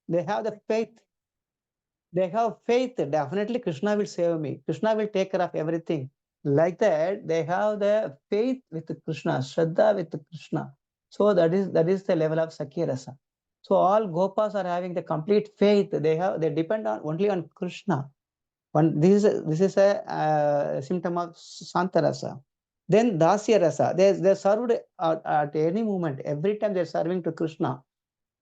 they have the faith. They have faith. Definitely, Krishna will save me. Krishna will take care of everything. Like that, they have the faith with Krishna, Shraddha with Krishna. So that is the level of Sakya Rasa. So all Gopas are having the complete faith. They depend on only on Krishna. This is a symptom of Santa Rasa. Then Dasya Rasa. They served at any moment. Every time they're serving to Krishna.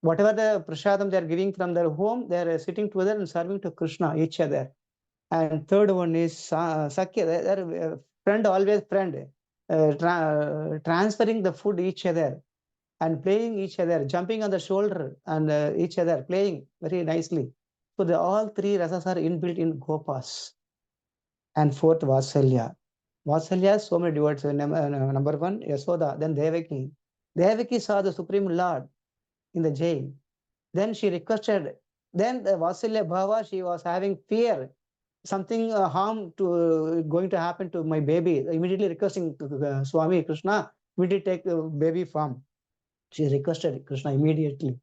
Whatever the prasadam they are giving from their home, they are sitting together and serving to Krishna, each other. And third one is Sakya, they're friend, always friend, transferring the food each other and playing each other, jumping on the shoulder and each other, playing very nicely. So all three rasas are inbuilt in Gopas. And fourth, Vatsalya. Vatsalya has so many devotees. Number one, Yasoda, then Devaki. Devaki saw the Supreme Lord in the jail. Then she requested, then the Vatsalya Bhava, she was having fear, something harm to going to happen to my baby. Immediately requesting Swami Krishna, immediately take the baby form. She requested Krishna immediately.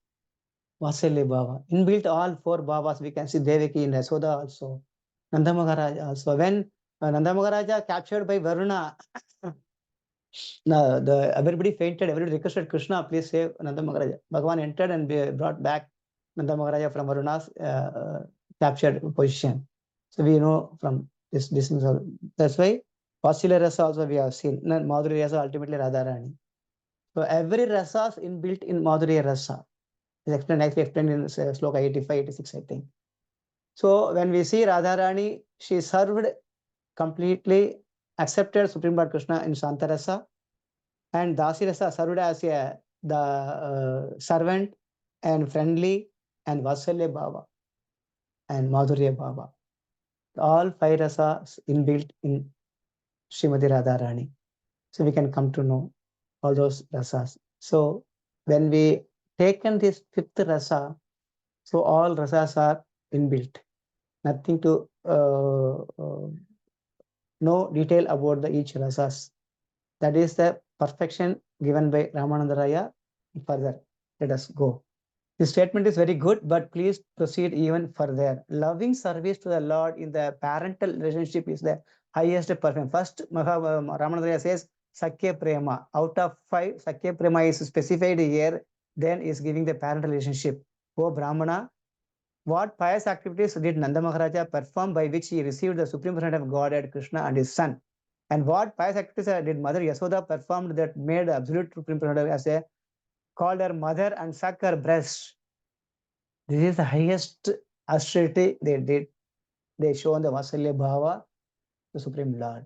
Vatsalya Bhava. Inbuilt all four Bhavas, we can see Devaki and Yasoda also. Nanda Maharaja also. When Nanda Maharaja captured by Varuna, everybody fainted, everybody requested Krishna, please save Nanda Maharaja. Bhagavan entered and brought back Nanda Maharaja from Varuna's captured position. So we know from this that's why Vasila Rasa also we have seen. Madhurya Rasa ultimately Radharani. So every rasa is inbuilt in Madhurya Rasa. Is explained nicely explained in Sloka 85, 86, I think. So when we see Radharani, she served completely, accepted Supreme Lord Krishna in Shantarasa, and Dasirasa served as the servant and friendly and Vasalya Bhava and Madhurya Bhava. All five rasas inbuilt in Srimati Radharani. So we can come to know all those rasas. So when we taken this fifth rasa, so all rasas are inbuilt. Nothing to know detail about the each rasas. That is the perfection given by Ramananda Raya. Further, let us go. The statement is very good, but please proceed even further. Loving service to the Lord in the parental relationship is the highest perfection. First, Ramananda Raya says, Sakya Prema. Out of 5, Sakya Prema is specified here, then is giving the parental relationship. O Brahmana, what pious activities did Nanda Maharaja perform by which he received the supreme presence of Godhead, Krishna and his son? And what pious activities did Mother Yasoda perform that made absolute supreme presence as a called her mother and suck her breast? This is the highest austerity they did. They show the Vasalya Bhava, the Supreme Lord.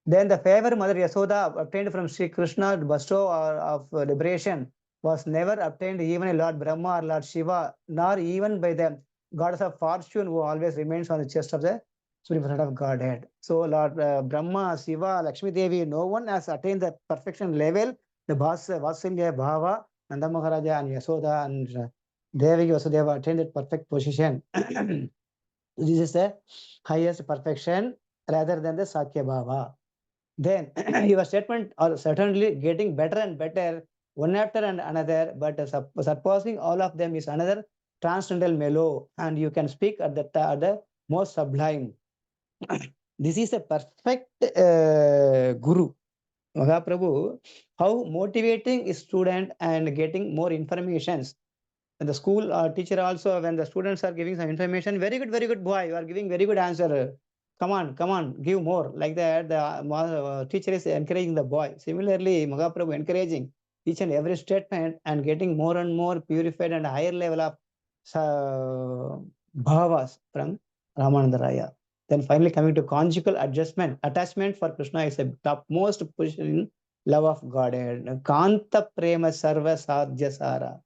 Then the favor Mother Yasoda obtained from Sri Krishna, the bestow of liberation, was never obtained even by Lord Brahma or Lord Shiva, nor even by the goddess of fortune who always remains on the chest of the Supreme Person of Godhead. So Lord Brahma, Shiva, Lakshmi Devi, no one has attained the perfection level. The Vasalya Bhava, Nanda Maharaja and Yasoda and Devi Vasudeva attained that perfect position. This is the highest perfection rather than the Sakya Bhava. Then your statement are certainly getting better and better one after and another, but supposing all of them is another transcendental mellow, and you can speak at the most sublime. This is a perfect guru. Mahaprabhu, how motivating is student and getting more informations. And the school teacher also, when the students are giving some information, very good boy, you are giving very good answer. Come on, give more. Like that, the teacher is encouraging the boy. Similarly, Mahaprabhu encouraging each and every statement and getting more and more purified and higher level of bhavas from Ramananda Raya. Then finally coming to conjugal attachment for Krishna is a topmost position in love of Godhead. Kanta prema sarva sadhya sara.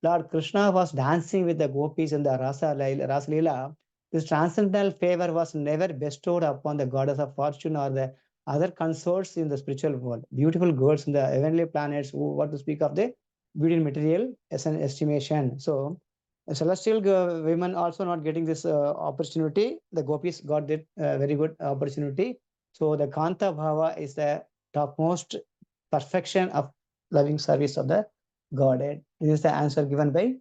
Lord Krishna was dancing with the gopis in the Rasa Leela. This transcendental favor was never bestowed upon the goddess of fortune or the other consorts in the spiritual world. Beautiful girls in the heavenly planets, who, what to speak of the beauty in material as an estimation. So, celestial women also not getting this opportunity. The gopis got that very good opportunity. So, the Kanta Bhava is the topmost perfection of loving service of the Godhead. This is the answer given by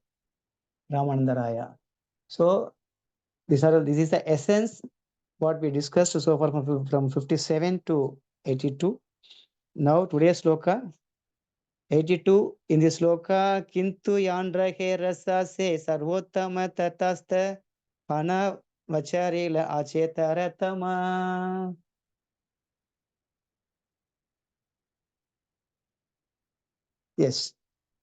Ramananda Raya. So this is the essence what we discussed so far from 57 to 82. Now today's sloka 82. In this sloka, Kintu Yandra He Rasa Se Sarvotama Tatasta Pana Vacharila Achetaratama. Yes.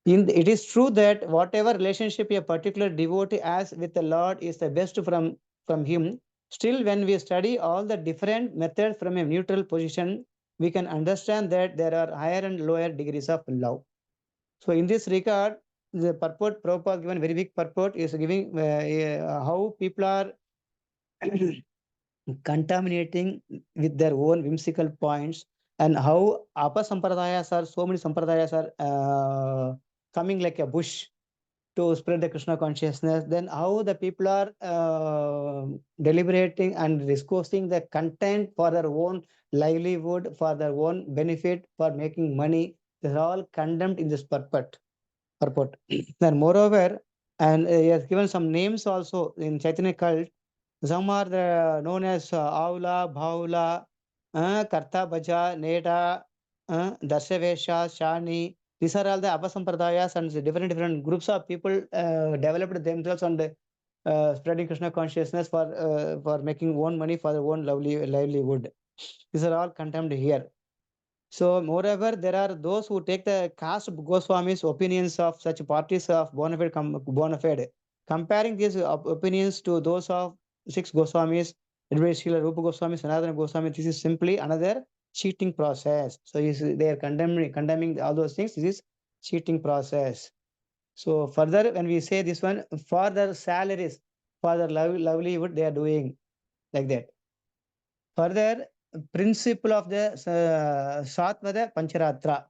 It is true that whatever relationship a particular devotee has with the Lord is the best from him. Still, when we study all the different methods from a neutral position, we can understand that there are higher and lower degrees of love. So, in this regard, the purport, Prabhupada given very big purport is giving how people are contaminating with their own whimsical points, and how apasampradayas are so many sampradayas are coming like a bush to spread the Krishna consciousness. Then how the people are deliberating and discussing the content for their own livelihood, for their own benefit, for making money. They're all condemned in this purport. Then moreover, and he has given some names also in Chaitanya cult. Some are known as Aula, Bhaula, Karta Bhaja, Neda, Darshavesha, Shani. These are all the Apasampradayas and different groups of people developed themselves and spreading Krishna consciousness for making own money for their own livelihood. These are all condemned here. So, moreover, there are those who take the caste Goswami's opinions of such parties of bona fide. Comparing these opinions to those of six Goswamis, Srila Rupa Goswami, Sanatana Goswami, this is simply another cheating process. So, they are condemning all those things. This is cheating process. So, further, when we say this one, for their salaries, for their livelihood, they are doing like that. Further, principle of the Satvada Pancharatra.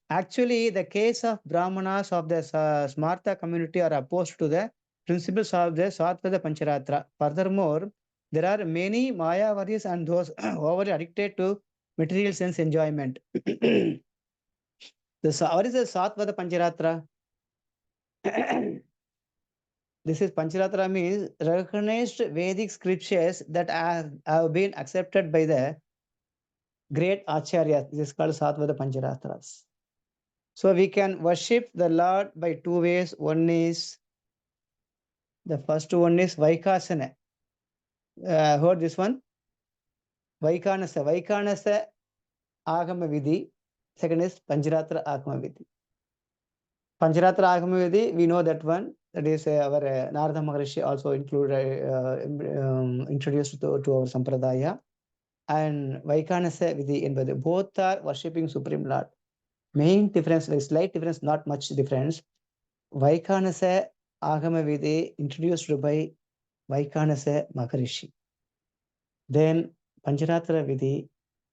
Actually, the case of Brahmanas of the Smartha community are opposed to the principles of the Satvada Pancharatra. Furthermore, there are many Mayavadis and those overly addicted to material sense enjoyment. What is the Satvada Pancharatra? This is Pancharatra means recognized Vedic scriptures that have been accepted by the great Acharyas. This is called Satvada Pancharatras. So we can worship the Lord by two ways. The first one is Vaikasana. Heard this one? Vaikanasa Agama Vidhi. Second is Pancharatra Agama Vidhi. Pancharatra Agama Vidhi, we know that one. That is our Narada Maharishi also introduced to our Sampradaya. And Vaikanasa Vidhi in both are worshipping Supreme Lord. Main difference, very slight difference, not much difference. Vaikanasa Agama Vidhi introduced by Vaikanasa Maharishi. Then Pancharatra Vidhi,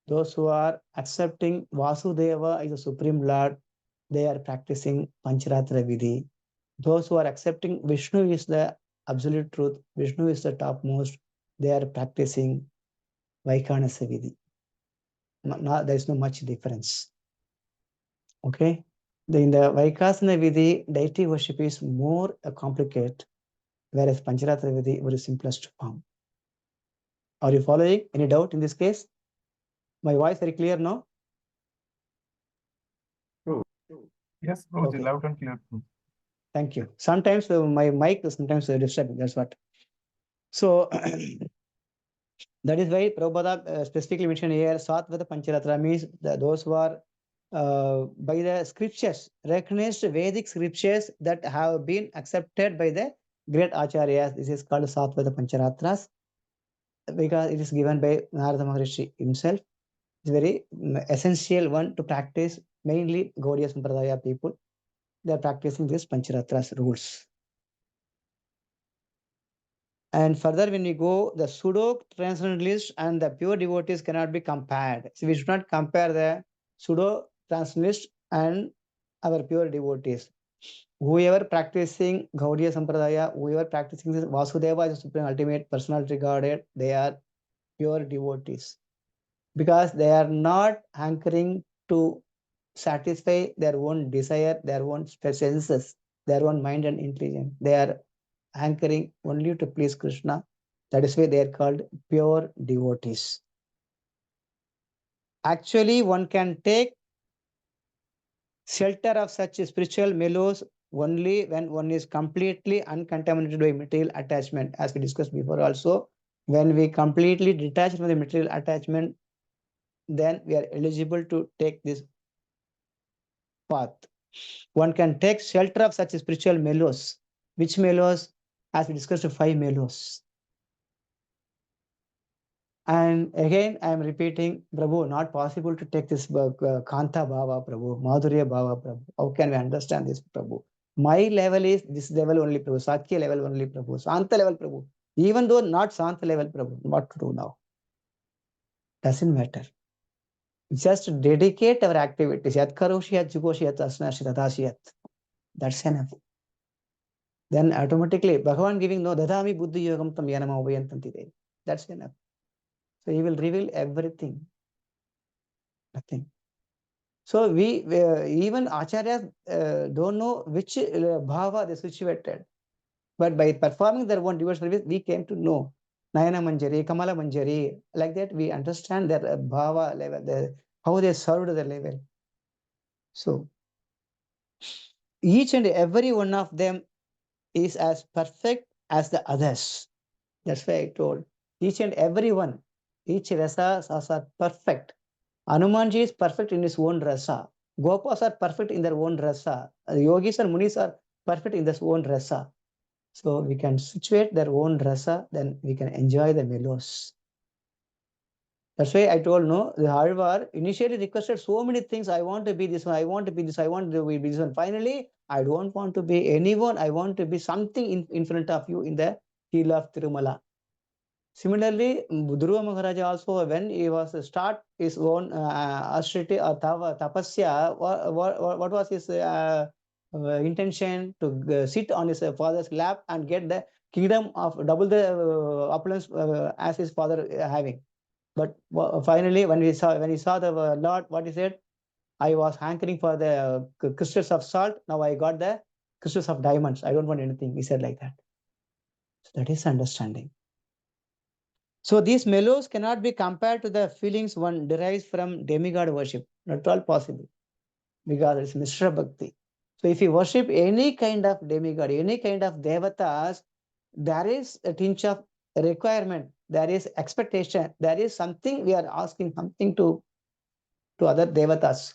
those who are accepting Vasudeva as the Supreme Lord, they are practicing Pancharatra Vidhi. Those who are accepting Vishnu is the absolute truth, Vishnu is the topmost, they are practicing Vaikanasa Vidhi. There is no much difference. Okay. In the Vaikasana Vidhi, deity worship is more complicated, whereas Pancharatra Vidhi very simplest form. Are you following? Any doubt in this case? My voice very clear now? True. Yes, Guruji, Okay. loud and clear. Thank you. Sometimes my mic is sometimes disturbing. That's what. So that is why Prabhupada specifically mentioned here Satvada Pancharatra means those who are by the scriptures, recognized Vedic scriptures that have been accepted by the great Acharyas. This is called Satvada Pancharatras because it is given by Narada Maharishi himself. It's very essential one to practice, mainly Gaudiya Sampradaya people. They are practicing this Pancharatras rules. And further, when we go, the pseudo transcendentalist and the pure devotees cannot be compared. So we should not compare the pseudo transcendentalist and our pure devotees. Whoever practicing Gaudiya Sampradaya, whoever practicing this Vasudeva as a supreme ultimate personality Godhead, they are pure devotees because they are not hankering to satisfy their own desire, their own senses, their own mind and intelligence. They are anchoring only to please Krishna. That is why they are called pure devotees. Actually, one can take shelter of such spiritual mellows only when one is completely uncontaminated by material attachment, as we discussed before also. When we completely detach from the material attachment, then we are eligible to take this path. One can take shelter of such spiritual mellows. Which mellows? As we discussed, 5 mellows. And again, I am repeating, Prabhu, not possible to take this Kanta Bhava, Prabhu, Madhurya Bhava, Prabhu. How can we understand this, Prabhu? My level is this level only, Prabhu. Sakya level only, Prabhu. Santa level, Prabhu. Even though not Santa level, Prabhu. What to do now? Doesn't matter. Just dedicate our activities. Yat karoshi, yat jugoshi, yat asnashi, tadashiyat. That's enough. Then automatically, Bhagavan giving no dadami buddhi yogam tam yanama ubayantanti. That's enough. So he will reveal everything. Nothing. So we even acharyas don't know which bhava they situated. But by performing their own devotional service, we came to know Nayana Manjari, Kamala Manjari. Like that, we understand their bhava level, how they served the level. So each and every one of them is as perfect as the others. That's why I told each and every one, each rasas are perfect. Hanumanji is perfect in his own rasa. Gopas are perfect in their own rasa. Yogis and Munis are perfect in their own rasa. So we can situate their own rasa, then we can enjoy the mellows. That's why I told no, the Alvar initially requested so many things. I want to be this one, I want to be this, I want to be this one. Finally, I don't want to be anyone, I want to be something in front of you in the hill of Tirumala. Similarly, Dhruva Maharaja also, when he was start his own austerity or tapasya, what was his intention? To sit on his father's lap and get the kingdom of double the opulence as his father having. But finally, when he saw the Lord, what he said, I was hankering for the crystals of salt. Now I got the crystals of diamonds. I don't want anything. He said like that. So that is understanding. So these mellows cannot be compared to the feelings one derives from demigod worship. Not at all possible, because it's Mishra Bhakti. So if you worship any kind of demigod, any kind of devatas, there is a tinge of requirement, there is expectation, there is something we are asking something to other devatas.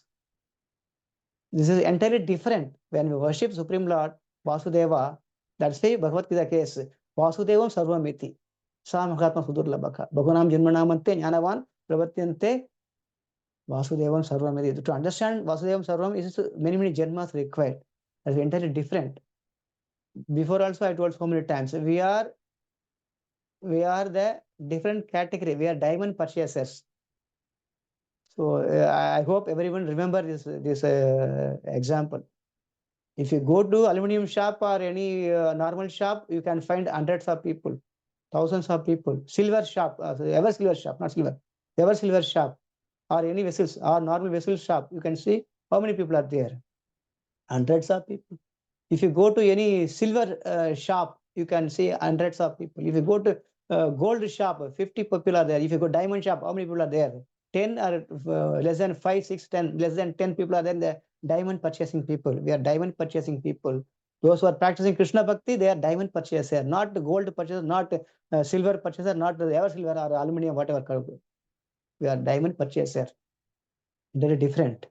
This is entirely different. When we worship Supreme Lord Vasudeva, that's why Bhagavad Gita case, Vasudevam Sarvamiti. Samhatma Sudurlabhaka. Bhagunam Janmanamante Jnanavan Pravatyante Vasudevam Sarvamiti. To understand Vasudevam Sarvam is many, many janmas required. That's entirely different. Before also I told so many times, we are the different category. We are diamond purchasers. So I hope everyone remember this example. If you go to aluminum shop or any normal shop, you can find hundreds of people, thousands of people. Silver shop, ever silver shop, not silver, ever silver shop, or any vessels or normal vessel shop, you can see how many people are there. Hundreds of people. If you go to any silver shop, you can see hundreds of people. If you go to gold shop, 50 people are there. If you go diamond shop, how many people are there? 10 or less than 5, 6, 10, less than 10 people are there in the diamond purchasing people. We are diamond purchasing people. Those who are practicing Krishna Bhakti, they are diamond purchaser, not the gold purchaser, not silver purchaser, not the ever silver or aluminum, whatever. We are diamond purchaser. Very different.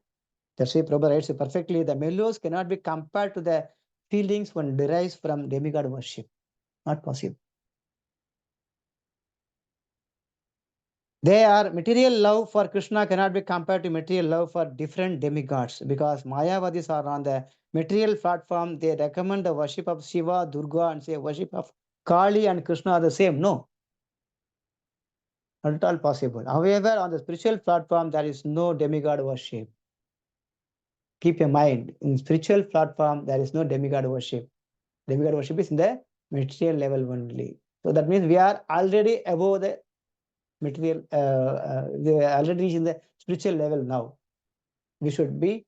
That's why Prabhupada writes perfectly, the mellows cannot be compared to the feelings one derives from demigod worship. Not possible. They are material love for Krishna cannot be compared to material love for different demigods, because Mayavadis are on the material platform. They recommend the worship of Shiva, Durga, and say worship of Kali and Krishna are the same. No, not at all possible. However, on the spiritual platform, there is no demigod worship. Keep in mind, in spiritual platform, there is no demigod worship. Demigod worship is in the material level only. So that means we are already above the material, they are already in the spiritual level now. We should be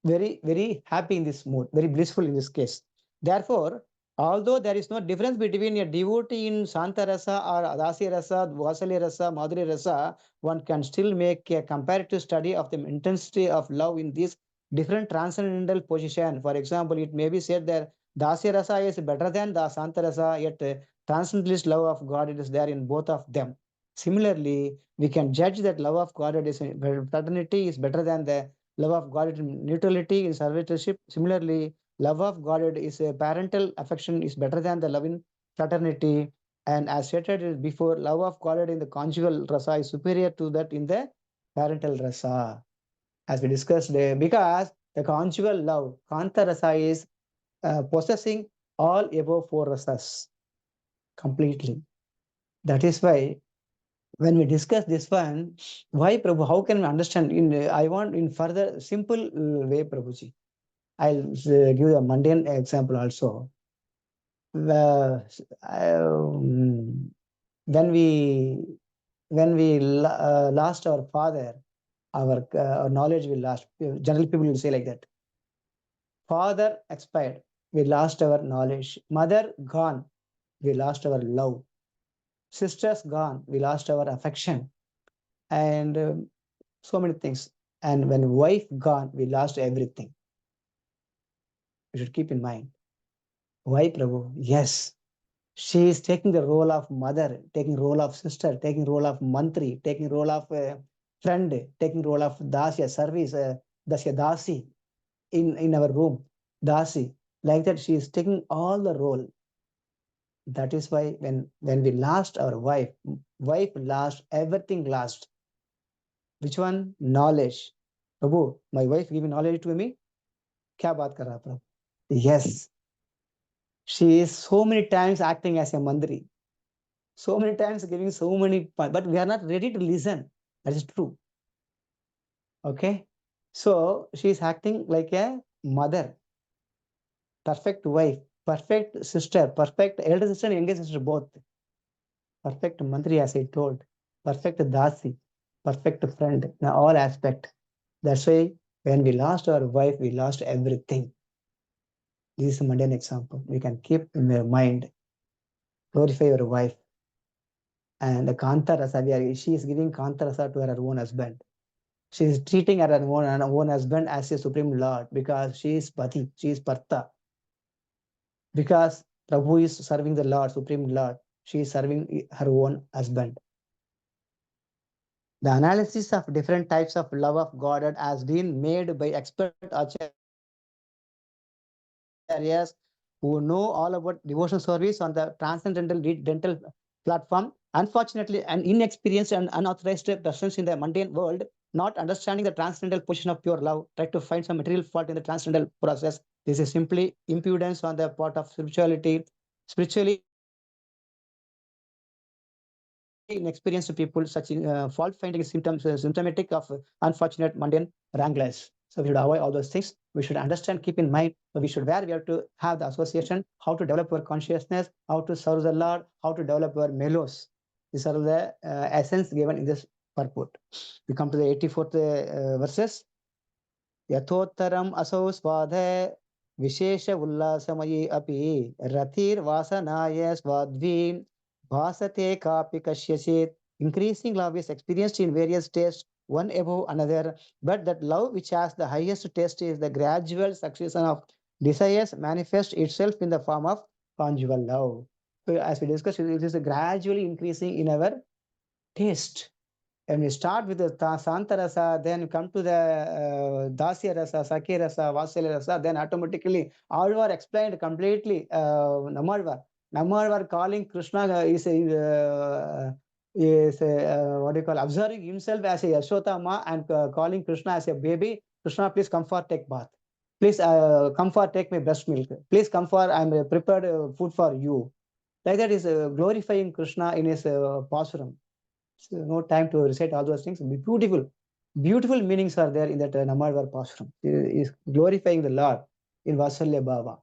very happy in this mood, very blissful in this case. Therefore, although there is no difference between a devotee in Shanta Rasa or Adasi Rasa, Vasali Rasa, Madhuri Rasa, one can still make a comparative study of the intensity of love in these different transcendental position. For example, it may be said that Dasi Rasa is better than the Shanta Rasa, yet transcendentalist love of God it is there in both of them. Similarly, we can judge that love of God is fraternity is better than the love of God in neutrality in servitorship. Similarly, love of God is a parental affection is better than the love in fraternity. And as stated before, love of God in the conjugal rasa is superior to that in the parental rasa. As we discussed, because the conjugal love, kanta rasa, is possessing all above four rasas completely. That is why when we discuss this one, why Prabhu, how can we understand? I want in further simple way, Prabhuji. I'll give a mundane example also. Um, when we lost our father, our knowledge will last. General people will say like that. Father expired, we lost our knowledge. Mother gone, we lost our love. Sisters gone, we lost our affection, and so many things. And when wife gone, we lost everything. You should keep in mind. Why, Prabhu? Yes, she is taking the role of mother, taking role of sister, taking role of mantri, taking role of friend, taking role of dasya, service, dasya dasi in our room, dasi. Like that, she is taking all the role. That is why when we lost our wife lost, everything lost. Which one? Knowledge. Prabhu, my wife giving knowledge to me. क्या बात कर रहा प्रभु? Yes, she is so many times acting as a mandri, so many times giving so many, but we are not ready to listen. That is true. Okay, so she is acting like a mother, perfect wife, perfect sister, perfect elder sister and younger sister both, perfect mandri as I told, perfect dasi, perfect friend in all aspect. That's why when we lost our wife, we lost everything. This is a mundane example. We can keep in your mind, glorify your wife. And the Kanta Rasa, she is giving Kanta Rasa to her own husband. She is treating her own husband as a supreme lord because she is Pati, she is Partha. Because Prabhu is serving the Lord, supreme Lord, she is serving her own husband. The analysis of different types of love of God has been made by expert acharyas who know all about devotional service on the transcendental dental platform. Unfortunately, an inexperienced and unauthorized persons in the mundane world, not understanding the transcendental position of pure love, try to find some material fault in the transcendental process. This is simply impudence on the part of spirituality. Spiritually inexperienced people, such fault finding is symptomatic of unfortunate mundane wranglers. So we should avoid all those things. We should understand, keep in mind. So we should where we have to have the association, how to develop our consciousness, how to serve the Lord, how to develop our melos. These are the essence given in this purport. We come to the 84th verses. यथोत्तरम् असौ स्वाधे विशेष उल्लासमयी अपि रतिर्वासनाय स्वाध्वीं भासते कापि कस्यचित्. Increasing love is experienced in various tastes, one above another, but that love which has the highest taste is the gradual succession of desires manifests itself in the form of conjugal love. So as we discussed, it is gradually increasing in our taste. When we start with the Santa Rasa, then come to the Dasya Rasa, Sakya Rasa, Vasalya Rasa, then automatically Alvar explained completely Namalvar. Namalvar calling Krishna what do you call, observing himself as a Yashota Ma and calling Krishna as a baby. Krishna, please come for take bath. Please come for take my breast milk. Please come for, I'm prepared food for you. Like that is glorifying Krishna in his pasuram. So no time to recite all those things. Beautiful, beautiful meanings are there in that Namadvar Pashram. Is glorifying the Lord in Vasalya Bhava.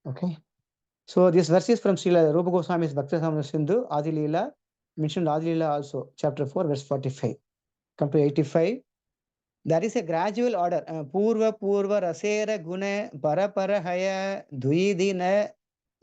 Okay. So this verse is from Srila Rupa Goswami's Bhakti Samana Sindhu, Adi Leela, mentioned Adi Leela also, chapter 4, verse 45. Come to 85. There is a gradual order. Purva Purva Rasera Guna Parapara Haya Dvidina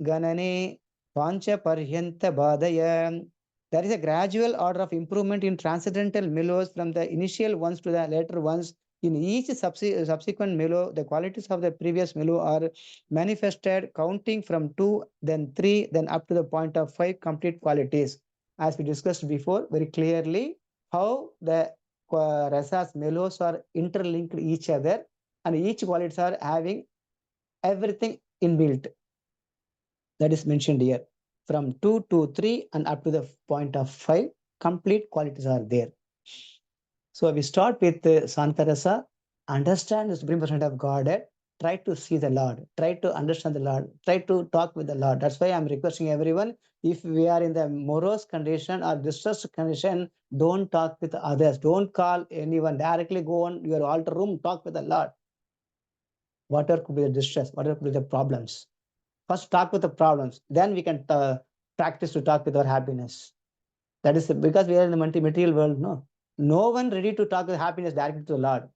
Ganani Pancha Paryanta Badaya. There is a gradual order of improvement in transcendental mellows from the initial ones to the later ones. In each subsequent mellow, the qualities of the previous mellow are manifested, counting from 2, then 3, then up to the point of 5 complete qualities. As we discussed before, very clearly, how the rasas, mellows are interlinked each other, and each qualities are having everything inbuilt. That is mentioned here. From 2 to 3 and up to the point of 5, complete qualities are there. So we start with Santarasa, understand the Supreme Personality of Godhead, try to see the Lord, try to understand the Lord, try to talk with the Lord. That's why I'm requesting everyone, if we are in the morose condition or distressed condition, don't talk with others, don't call anyone, directly go on your altar room, talk with the Lord. Whatever could be the distress, whatever could be the problems. First talk with the problems, then we can practice to talk with our happiness. That is because we are in the material world, no one ready to talk with happiness directly to the Lord,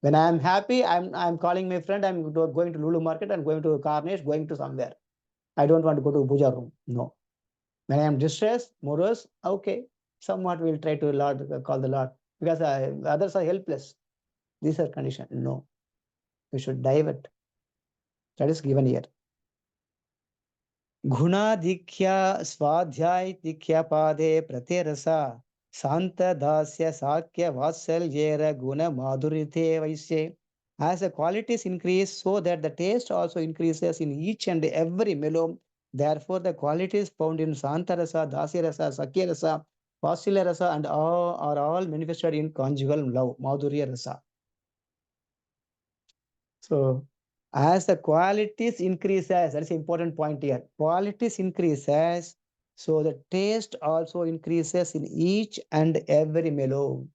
When I am happy, I'm calling my friend, I'm going to Lulu Market, I'm going to Carnage, going to somewhere. I don't want to go to puja room. No. When I am distressed, morose, okay, somewhat we'll try to Lord, call the Lord, because others are helpless. These are conditions. No. We should divert. That is given here. Gunadikya Swadhyay Pade Praterasa Santa Dasya Sakya Vatsalyera Guna Madhurite Vaisye. As the qualities increase, so that the taste also increases in each and every mellow. Therefore, the qualities found in Santa Rasa, Dasya Rasa, Sakya Rasa, Vatsalya Rasa, and all are all manifested in conjugal love, Madhurya Rasa. So, as the qualities increases, that's an important point here. Qualities increases, so the taste also increases in each and every mellow.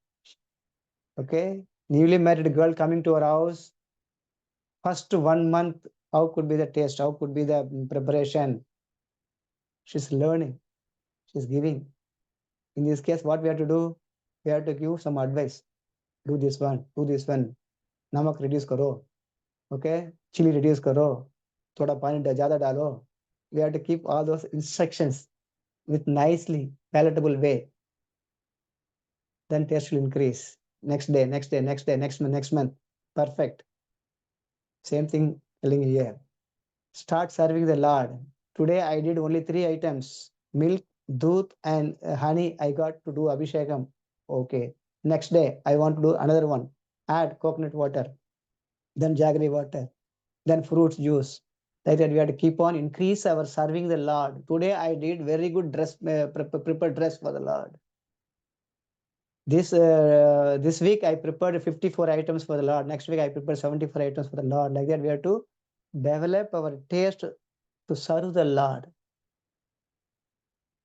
Okay, newly married girl coming to our house, first 1 month, how could be the taste? How could be the preparation? She's learning, she's giving. In this case, what we have to do? We have to give some advice. Do this one, do this one. Namak reduce karo. Okay, chili reduce karo. Thoda pani ज़्यादा डालो. We have to keep all those instructions with nicely palatable way. Then taste will increase. Next day, next day, next day, next month. Perfect. Same thing telling here. Start serving the Lord. Today I did only 3 items. Milk, doodh, and honey. I got to do abhishekam. Okay. Next day I want to do another one. Add coconut water. Then jaggery water. Then fruits juice. Like that, we have to keep on increase our serving the Lord. Today I did very good dress, prepared dress for the Lord. This week I prepared 54 items for the Lord. Next week I prepared 74 items for the Lord. Like that, we have to develop our taste to serve the Lord.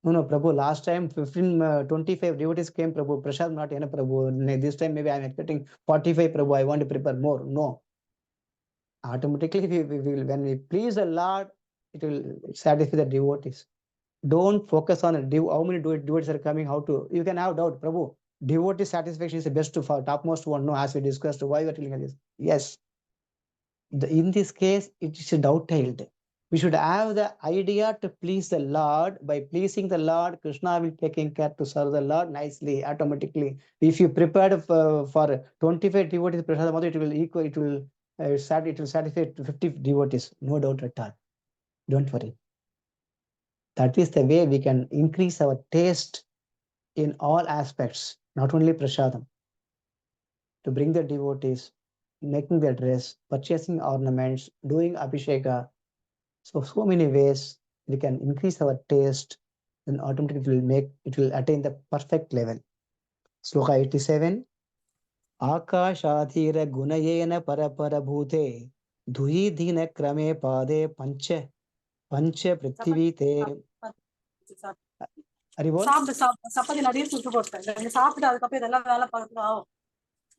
No, Prabhu, last time 25 devotees came, Prabhu. Prasad not enough, Prabhu. This time maybe I'm expecting 45, Prabhu. I want to prepare more. No. Automatically, we will, when we please the Lord, it will satisfy the devotees. Don't focus on how many devotees are coming, how to. You can have doubt, Prabhu. Devotee satisfaction is the best for topmost one. No, as we discussed, why we are telling this? Yes. In this case, it is doubt-tailed. We should have the idea to please the Lord. By pleasing the Lord, Krishna will taking care to serve the Lord nicely, automatically. If you prepared for 25 devotees, it will equal, it will satisfy 50 devotees. No doubt at all. Don't worry. That is the way we can increase our taste in all aspects, not only prasadam. To bring the devotees, making their dress, purchasing ornaments, doing abhisheka. So many ways we can increase our taste, then automatically it will attain the perfect level. Sloka 87. Akashadhira gunayena parapara bhute dhuyi dina krame pade pancha prithvi te. Chapati நிறைய சுட்டு போட்டேன். நீங்க சாப்பிட்டு அதுக்கப்புறம் இதெல்லாம் வேலை பார்க்கலாம்.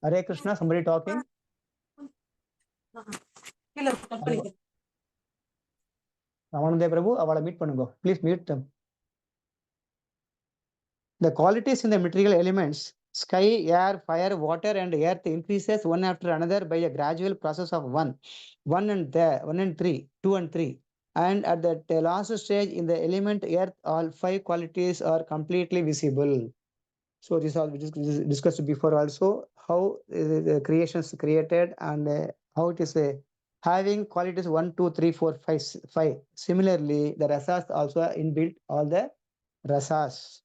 Hare Krishna, somebody talking? Ramanande Prabhu, avala meet பண்ணுங்க. Please meet them. The qualities in the material elements Sky, air, fire, water, and earth increases one after another by a gradual process of one and three, two and three. And at the last stage in the element earth, all five qualities are completely visible. So this all we discussed before also, how the creation is created and how it is having qualities 1, 2, 3, 4, 5, 5. Similarly, the rasas also are inbuilt all the rasas.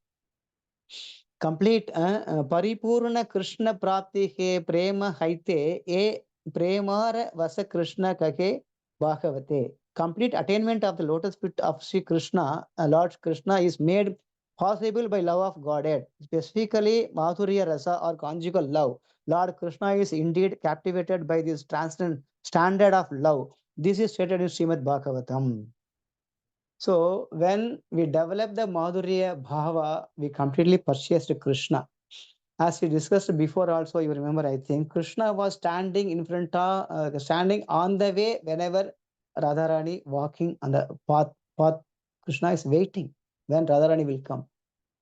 Complete Paripurna Krishna Prapti he prema haite e premara vasa Krishna kake bhagavate. Complete attainment of the lotus feet of Sri Krishna, Lord Krishna, is made possible by love of Godhead, specifically Madhurya Rasa or conjugal love. Lord Krishna is indeed captivated by this transcendent standard of love. This is stated in Srimad Bhagavatam. So when we develop the Madhurya Bhava, we completely purchased Krishna. As we discussed before also, you remember, I think, Krishna was standing in front of, standing on the way whenever Radharani walking on the path. Krishna is waiting when Radharani will come.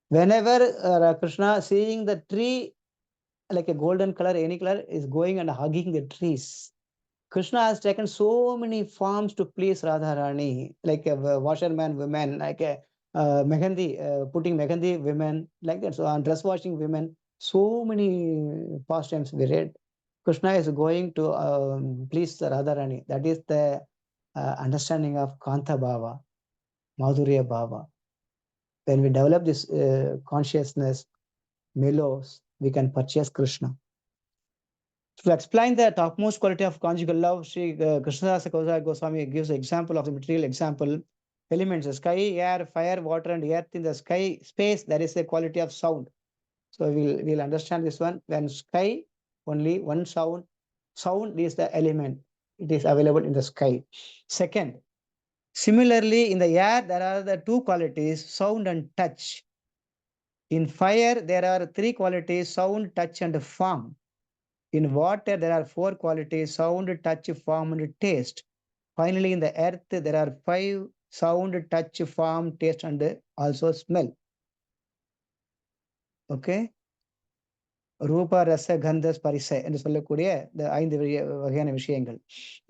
Whenever Krishna seeing the tree like a golden color, any color, is going and hugging the trees. Krishna has taken so many forms to please Radharani, like a washerman women, like a Mehendi, putting Mehendi women, like that. So, dress washing women, so many pastimes we read. Krishna is going to please Radharani. That is the understanding of Kanta Bhava, Madhurya Bhava. When we develop this consciousness, melos, we can purchase Krishna. To explain the topmost quality of conjugal love, Sri Krishnadasa Goswami gives an example of the material example. Elements, the sky, air, fire, water, and earth. In the sky space, there is a quality of sound. So we'll understand this one. When sky, only one sound. Sound is the element. It is available in the sky. Second, similarly, in the air, there are the two qualities, sound and touch. In fire, there are three qualities, sound, touch, and form. In water, there are four qualities, sound, touch, form, and taste. Finally, in the earth, there are five, sound, touch, form, taste, and also smell. Okay? Rupa, Rasa, Gandha, Sparisa என்று சொல்லக்கூடிய the ஐந்து வகையான விஷயங்கள்.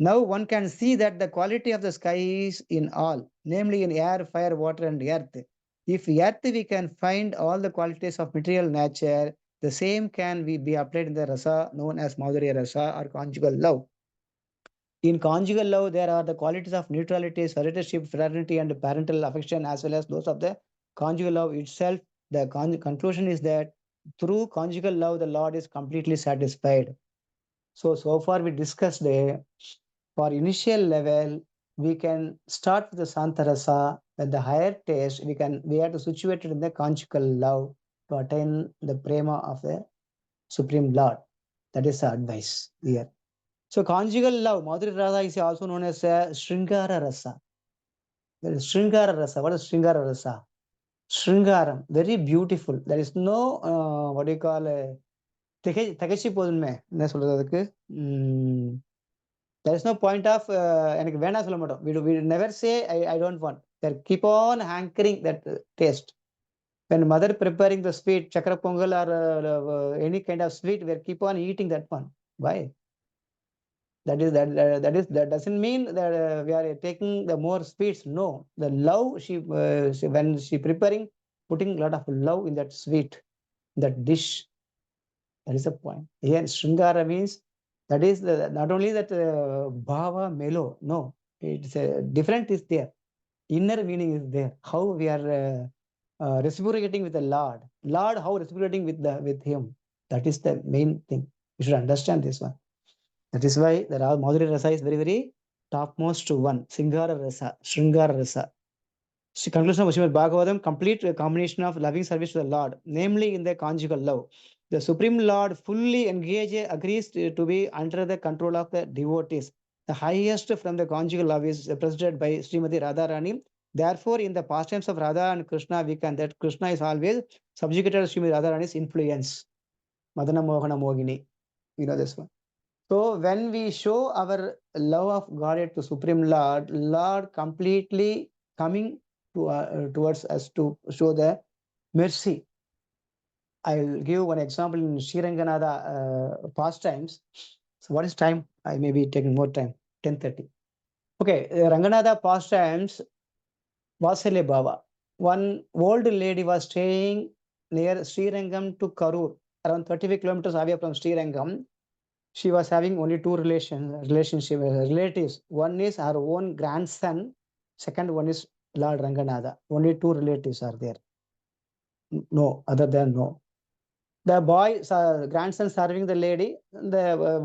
Now one can see that the quality of the sky is in all, namely in air, fire, water, and earth. If earth we can find all the qualities of material nature, the same can be applied in the rasa known as Madhurya Rasa or conjugal love. In conjugal love, there are the qualities of neutrality, surrogatorship, fraternity, and parental affection, as well as those of the conjugal love itself. The conclusion is that through conjugal love, the Lord is completely satisfied. So far we discussed for initial level, we can start with the Santarasa. At the higher taste, we have to situate it in the conjugal love to attain the prema of the Supreme Lord. That is the advice here. So conjugal love, Madhurya Rasa is also known as Sringara Rasa. Sringara Rasa. What is Sringara Rasa? Sringaram, very beautiful. There is no, what do you call, தகச்சி போதுமே என்ன சொல்றது அதுக்கு there is no point of எனக்கு வேணாம் சொல்ல மாட்டோம். We never say I don't want. They keep on hankering that taste. When mother preparing the sweet, chakra pongal or any kind of sweet, we keep on eating that one. Why? That doesn't mean that we are taking the more sweets. No, the love when she preparing, putting a lot of love in that sweet, that dish. That is the point. Here, Sringara means that is not only that bhava melo. No, it's different is there. Inner meaning is there. How we are reciprocating with the Lord. Lord, how reciprocating with Him. That is the main thing. You should understand this one. That is why the Madhurya Rasa is very, very topmost one. Singara Rasa, Sringara Rasa. Conclusion of Srimad Bhagavatam, complete combination of loving service to the Lord, namely in the conjugal love. The Supreme Lord fully agrees to be under the control of the devotees. The highest from the conjugal love is presented by Srimati Radharani. Therefore, in the pastimes of Radha and Krishna, we can that Krishna is always subjugated to Srimati Radharani's influence. Madana Mohana Mogini. You know this one. So when we show our love of Godhead to Supreme Lord, Lord completely coming towards us to show the mercy. I'll give one example in Sri Ranganatha pastimes. So what is time? I may be taking more time. 10:30. Okay, Ranganatha pastimes, Vasile Baba. One old lady was staying near Srirangam to Karur, around 35 kilometers away from Srirangam. She was having only two relatives. One is her own grandson, second one is Lord Ranganatha. Only two relatives are there. No, other than no. The boy, grandson serving the lady, the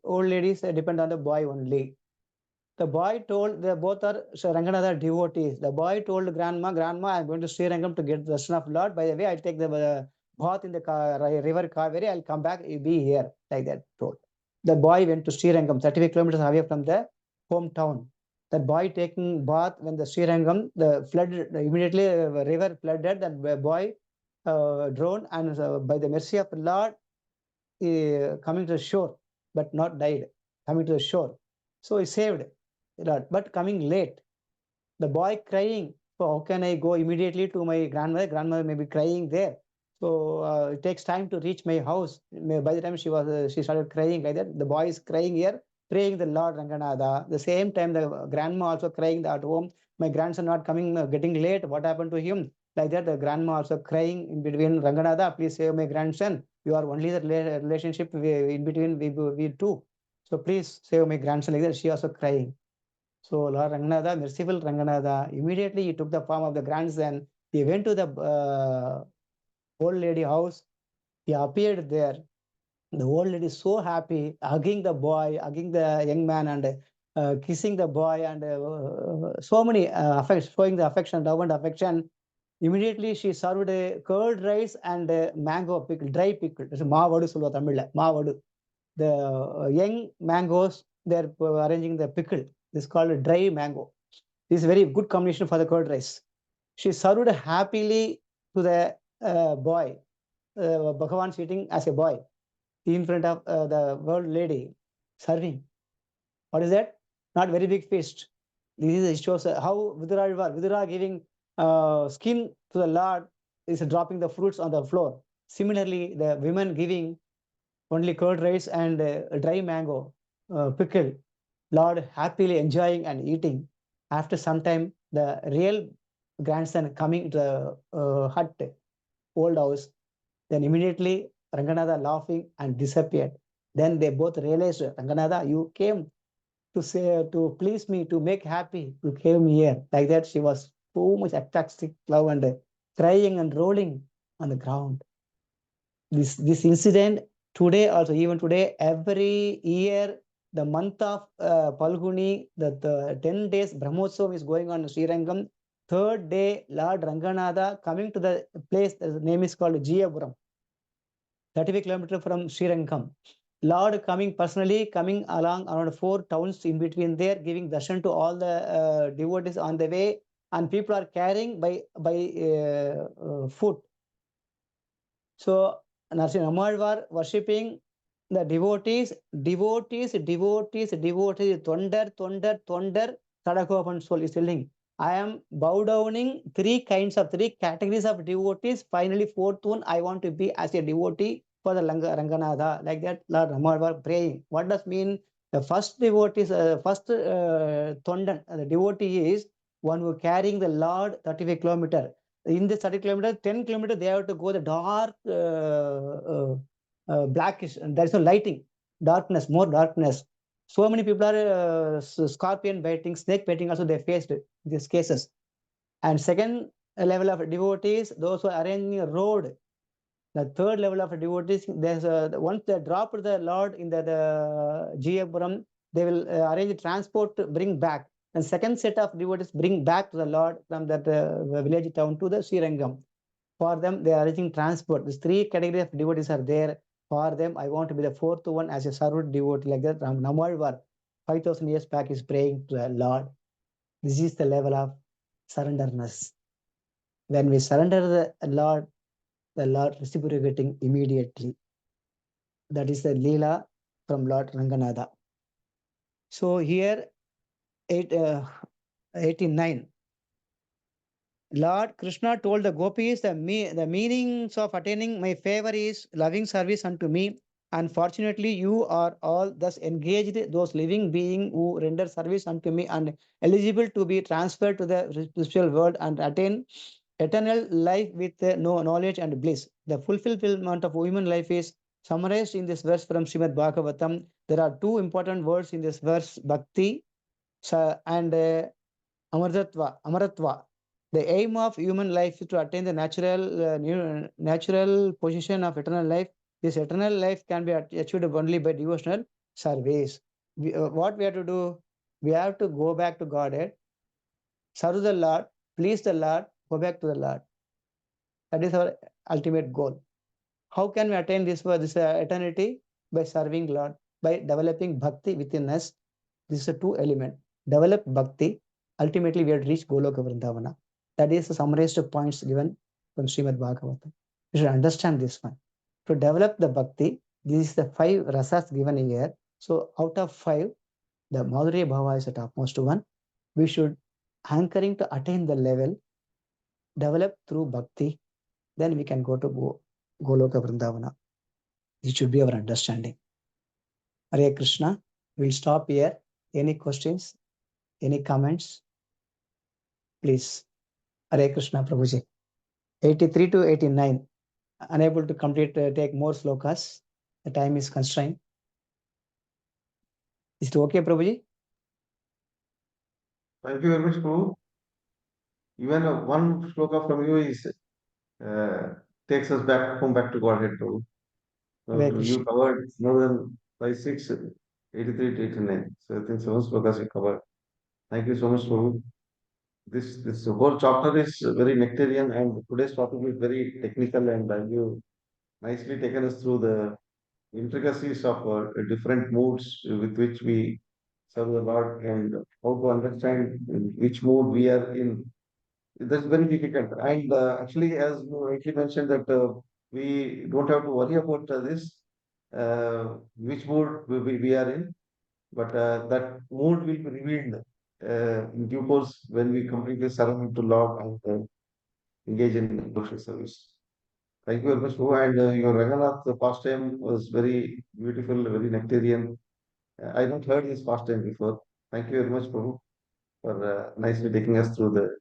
old ladies depend on the boy only. The boy told, they both are Ranganatha devotees. The boy told Grandma, I'm going to Sri Rangam to get the darshan of Lord. By the way, I'll take the bath in the river Kaveri. I'll come back, you'll be here. Like that told. The boy went to Sri Rangam, 35 kilometers away from the hometown. The boy taking bath when the Sri Rangam, the flooded, immediately river flooded, that boy drowned, and by the mercy of the Lord, coming to the shore, but not died, coming to the shore. So he saved, but coming late. The boy crying. So how can I go immediately to my grandmother? Grandmother may be crying there. So it takes time to reach my house. By the time she started crying like that, the boy is crying here, praying the Lord Ranganatha. The same time, the grandma also crying at home. My grandson not coming, getting late. What happened to him? Like that, the grandma also crying in between, Ranganatha, please save my grandson. You are only the relationship in between we two. So please save my grandson. Like that, she also crying. So Lord Ranganatha, merciful Ranganatha, immediately he took the form of the grandson. He went to the old lady house. He appeared there. The old lady is so happy, hugging the boy, hugging the young man, and kissing the boy, and so many showing the affection, love and affection. Immediately she served a curd rice and mango pickle, dry pickle. It's maavadu solva Tamil. Maavadu. The young mangoes, they're arranging the pickle. This is called a dry mango. This is very good combination for the curd rice. She served happily to the boy. Bhagavan sitting as a boy in front of the world lady serving. What is that? Not very big feast. This is, it shows how Vidura giving skin to the Lord is dropping the fruits on the floor. Similarly, the women giving only curd rice and dry mango pickle. Lord happily enjoying and eating. After some time, the real grandson coming to the hut, old house, then immediately Ranganatha laughing and disappeared. Then they both realized, Ranganatha, you came to say, to please me, to make happy. You came here. Like that, she was so much ecstatic love and crying and rolling on the ground. This incident today also, even today, every year, the month of Palguni, the 10 days Brahmotsavam is going on in Srirangam. Third day, Lord Ranganatha coming to the place, the name is called Jiyapuram, 35 kilometers from Srirangam. Lord coming personally, coming along around 4 towns in between there, giving darshan to all the devotees on the way, and people are carrying by foot. So Narsimha Ammalwar worshipping the devotees, Tondar, Sadakopan soul is telling, I am bow downing three categories of devotees. Finally, fourth one, I want to be as a devotee for the Ranganatha. Like that, Lord Ammalwar praying. What does mean? The first devotee is, Tondan, the devotee is one who carrying the Lord 35 kilometers. In this 30 kilometers, 10 kilometers, they have to go the dark, blackish, and there is no lighting, darkness, more darkness. So many people are scorpion biting, snake biting, also they faced these cases. And second level of devotees, those who are arranging a road. The third level of devotees, there's once they drop the Lord in the Jiyapuram, they will arrange transport to bring back. And second set of devotees bring back to the Lord from that village town to the Srirangam. For them, they are arranging transport. These three categories of devotees are there. For them, I want to be the fourth one as a servant devotee, like that. Nammalwar, 5,000 years back, is praying to the Lord. This is the level of surrenderness. When we surrender the Lord reciprocating immediately. That is the Leela from Lord Ranganatha. So here, 89. Lord Krishna told the gopis the meanings of attaining my favor is loving service unto me. Unfortunately, you are all thus engaged those living beings who render service unto me and eligible to be transferred to the spiritual world and attain eternal life with no knowledge and bliss. The fulfillment of human life is summarized in this verse from Srimad Bhagavatam. There are two important words in this verse, bhakti and Amaratva. The aim of human life is to attain the natural position of eternal life. This eternal life can be achieved only by devotional service. What we have to do? We have to go back to Godhead, serve the Lord, please the Lord, go back to the Lord. That is our ultimate goal. How can we attain this eternity? By serving Lord, by developing bhakti within us. This is a two element. Develop bhakti. Ultimately, we have reached Goloka Vrindavana. That is the summarized points given from Srimad Bhagavatam. You should understand this one. To develop the bhakti, this is the 5 rasas given here. So out of 5, the Madhurya Bhava is the topmost one. We should hankering to attain the level, develop through bhakti, then we can go to Goloka Vrindavana. This should be our understanding. Hare Krishna. We'll stop here. Any questions? Any comments? Please. Hare Krishna Prabhuji. 83 to 89. Unable to complete, take more slokas. The time is constrained. Is it okay, Prabhuji? Thank you very much, Prabhu. Even one shloka from you is takes us back to Godhead, Prabhu. So Hare you Krishna. covered more than 5, 6, 83 to 89. So I think 7 slokas you covered. Thank you so much, Prabhu. This whole chapter is very nectarian, and today's topic is very technical, and you nicely taken us through the intricacies of different moods with which we serve the Lord and how to understand in which mood we are in. That's very difficult. And actually, as you rightly mentioned, that we don't have to worry about this, which mood we are in, but that mood will be revealed in due course when we completely surrender to Lord and engage in devotional service. Thank you very much, Prabhu. And your Raghunath pastime was very beautiful, very nectarian. I not heard this pastime before. Thank you very much, Prabhu, for nicely taking us through the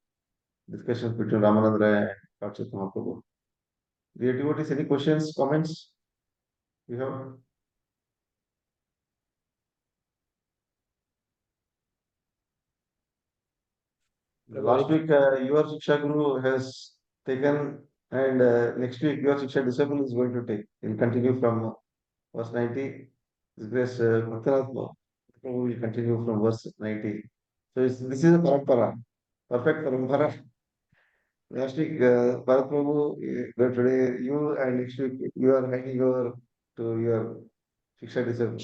discussions between Ramanand Rai and Karchit Mahaprabhu. Dear devotees, any questions, comments you have? Last week, your Shiksha Guru has taken, and next week, your Shiksha disciple is going to take. He'll continue from verse 90. His grace, Bhaktanath Prabhu will continue from verse 90. So this is a parampara, perfect parampara. Last week, Bharat Prabhu, today you, and next week you are handing over to your Shiksha disciple.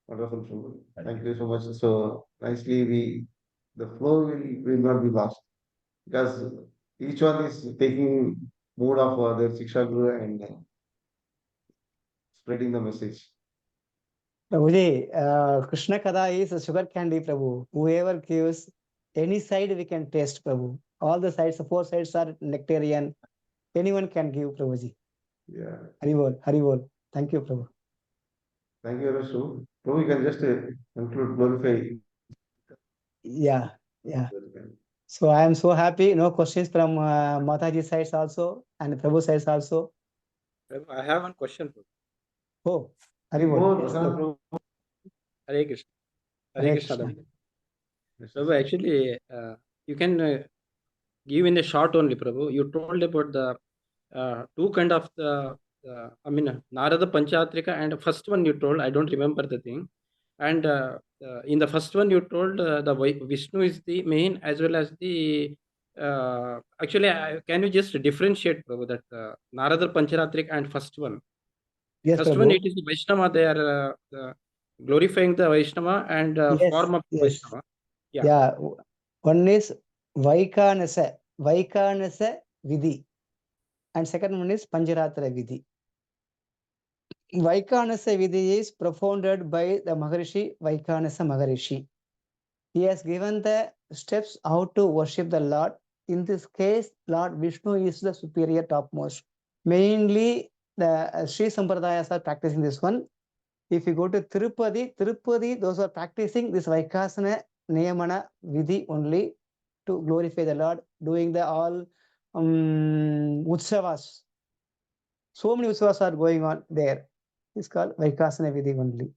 Wonderful, Prabhu. Thank you so much. So nicely, the flow will not be lost because each one is taking mood of their Shiksha Guru and spreading the message. Prabhuji, Krishna Kada is a sugar candy, Prabhu. Whoever gives any side, we can taste, Prabhu. All the sides, the 4 sides are nectarian. Anyone can give, Prabhuji. Yeah. Haribol, Haribol. Thank you, Prabhu. Thank you, Rasu. Prabhu, you can just conclude, glorify. Yeah, yeah. So I am so happy. No questions from Mataji sides also and Prabhu sides also. I have one question. Oh, More, Haribol. Yes, Prabhu. Prabhu. Hare Krishna. Hare Krishna. Krishna. Prabhu, actually, you can give in a short only, Prabhu. You told about the two kind of I mean, Narada Panchatrika, and first one you told, I don't remember the thing. And in the first one you told the Vishnu is the main as well as the actually, can you just differentiate, Prabhu, that Narada Panchatrika and first one? Yes, First Prabhu. one, it is the Vaishnava. They are glorifying the Vaishnava and Yes, form of yes. Vaishnava. Yeah. Yeah. One is Vaikanasa Vidhi. And second one is Panjaratra Vidhi. Vaikanasa Vidhi is propounded by the Maharishi Vaikanasa Maharishi. He has given the steps how to worship the Lord in this case, Lord Vishnu is the superior topmost. Mainly, the Sri Sampradayas are practicing this one. If you go to Tirupati, those are practicing this Vaikasana Niyamana Vidhi only to glorify the Lord, doing the all Utsavas. So many Utsavas are going on there. It's called Vaikasana Vidhi only.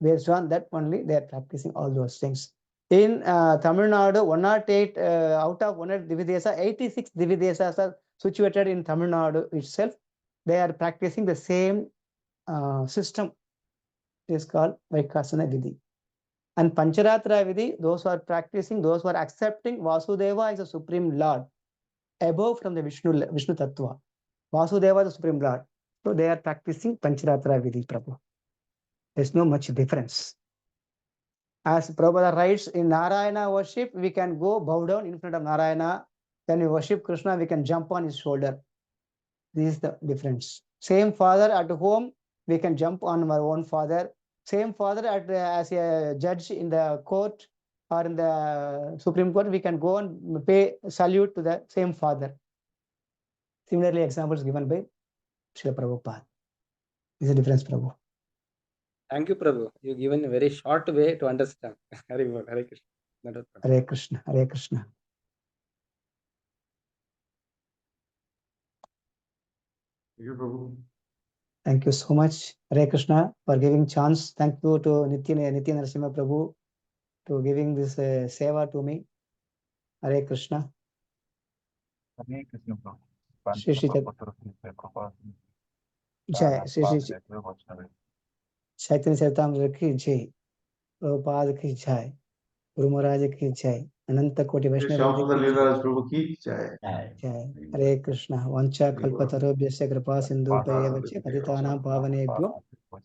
Based on that only, they are practicing all those things. In Tamil Nadu, 108 out of 100 Dividesa, 86 Dividesas are situated in Tamil Nadu itself. They are practicing the same system. It is called Vaikasana Vidhi. And Pancharatra Vidhi, those who are practicing, those who are accepting Vasudeva is a supreme Lord, above from the Vishnu Tattva. Vasudeva is the supreme Lord. So they are practicing Pancharatra Vidhi, Prabhu. There's no much difference. As Prabhupada writes, in Narayana worship, we can go bow down in front of Narayana. When we worship Krishna, we can jump on his shoulder. This is the difference. Same father at home, we can jump on our own father. Same father as a judge in the court or in the Supreme Court, we can go and pay salute to the same father. Similarly, examples given by Srila Prabhupada. This is the difference, Prabhu. Thank you, Prabhu. You given a very short way to understand. Hare Krishna. Hare Krishna, Hare Krishna. Thank you, Prabhu. Thank you so much, Hare Krishna, for giving chance. Thank you to Nitya Narasimha Prabhu to giving this seva to me. Hare Krishna. Hare Krishna, Prabhu. Shri Shri Jai, Shri Shri Chaitanya Charitamrita ki Jai, Prabhupada ki Jai, Guru Maharaj ki Jai, Ananta Koti Vaishnava Shyamasundara ki Jai. Lilaraj Prabhu ki jai. Jai. Hare Krishna. Vancha kalpatarubhyasya kripa sindhupaya vacha patitanam pavanebhyo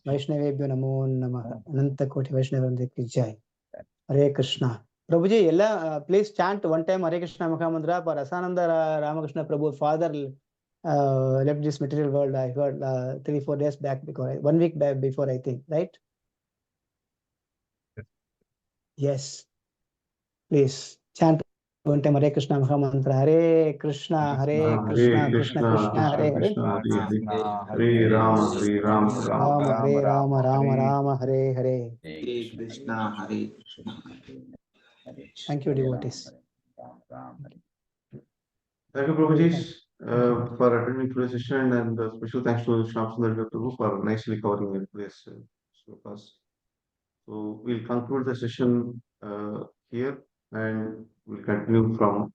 Vaishnavebhyo namo namaha. Ananta Koti Vaishnava ki Jai. Hare Krishna. Prabhuji, please chant one time Hare Krishna Mahamantra for Asananda Ramakrishna Prabhu, father left this material world, I heard 3-4 days back, because 1 week back before, I think, right? Yes. Please chant one time Hare Krishna Mahamantra. Hare Krishna, Hare Krishna, Krishna Krishna, Hare Hare. Hare Rama, Hare Rama, Rama. Rama Hare Rama, Rama Rama Hare Hare. Hare Krishna, Hare Krishna. Thank you, devotees. Thank you, Prabhuji, for attending today's session, and special thanks to Shyamasundara Prabhu for nicely covering today's class. So we'll conclude the session here, and we'll continue from